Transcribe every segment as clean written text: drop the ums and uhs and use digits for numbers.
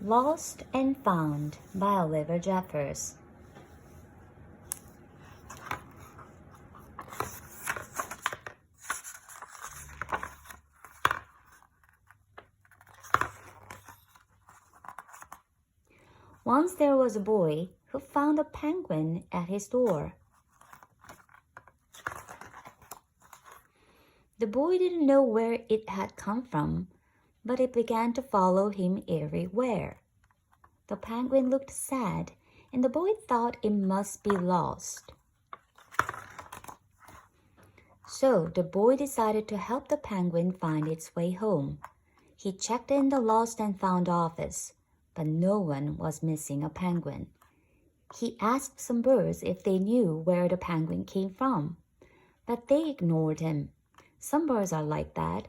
Lost and Found by Oliver Jeffers. Once there was a boy who found a penguin at his door. The boy didn't know where it had come from, but it began to follow him everywhere. The penguin looked sad, and the boy thought it must be lost. So the boy decided to help the penguin find its way home. He checked in the lost and found office, but no one was missing a penguin. He asked some birds if they knew where the penguin came from, but they ignored him. Some birds are like that.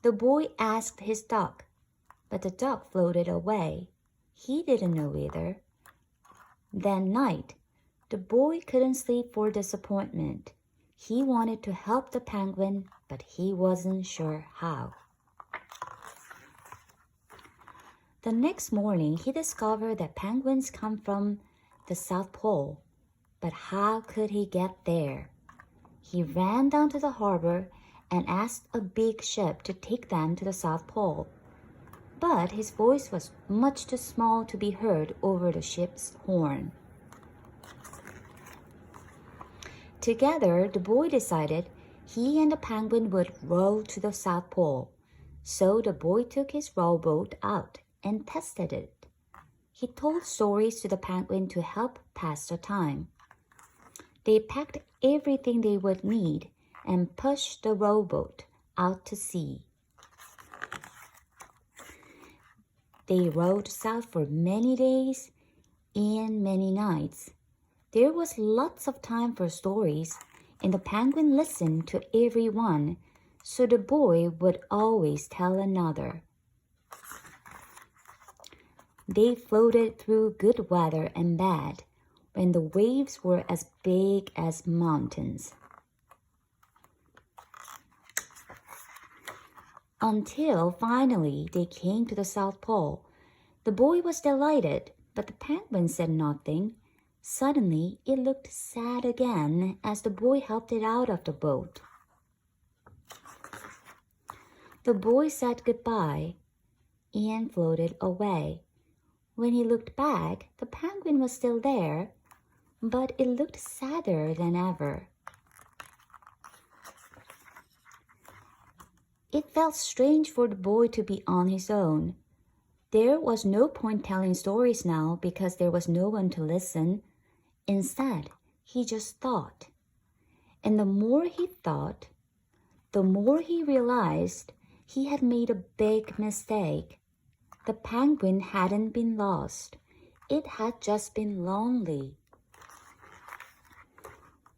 The boy asked his duck, but the duck floated away. He didn't know either. That night, the boy couldn't sleep for disappointment. He wanted to help the penguin, but he wasn't sure how. The next morning, he discovered that penguins come from the South Pole. But how could he get there? He ran down to the harbor and asked a big ship to take them to the South Pole. But his voice was much too small to be heard over the ship's horn. Together, the boy decided he and the penguin would row to the South Pole. So the boy took his rowboat out and tested it. He told stories to the penguin to help pass the time. They packed everything they would need and pushed the rowboat out to sea. They rowed south for many days and many nights. There was lots of time for stories, and the penguin listened to every one, so the boy would always tell another. They floated through good weather and bad, when the waves were as big as mountains. Until finally they came to the South Pole. The boy was delighted, but the penguin said nothing. Suddenly, it looked sad again as the boy helped it out of the boat. The boy said goodbye and floated away. When he looked back, the penguin was still there, but it looked sadder than ever. It felt strange for the boy to be on his own. There was no point telling stories now because there was no one to listen. Instead, he just thought. And the more he thought, the more he realized he had made a big mistake. The penguin hadn't been lost. It had just been lonely.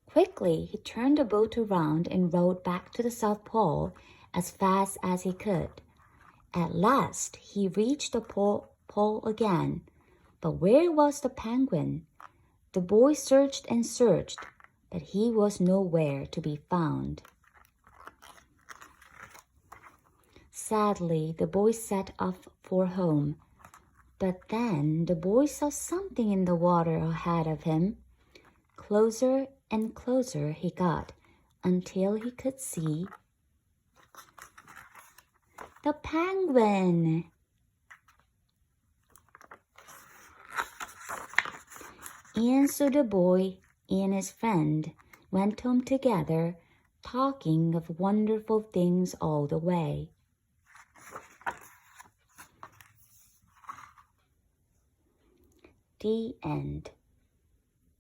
Quickly, he turned the boat around and rowed back to the South Pole as fast as he could. At last, he reached the pole again. But where was the penguin? The boy searched and searched, but he was nowhere to be found. Sadly, the boy set off for home. But then the boy saw something in the water ahead of him. Closer and closer he got until he could see the penguin. And so the boy and his friend went home together, talking of wonderful things all the way. The end.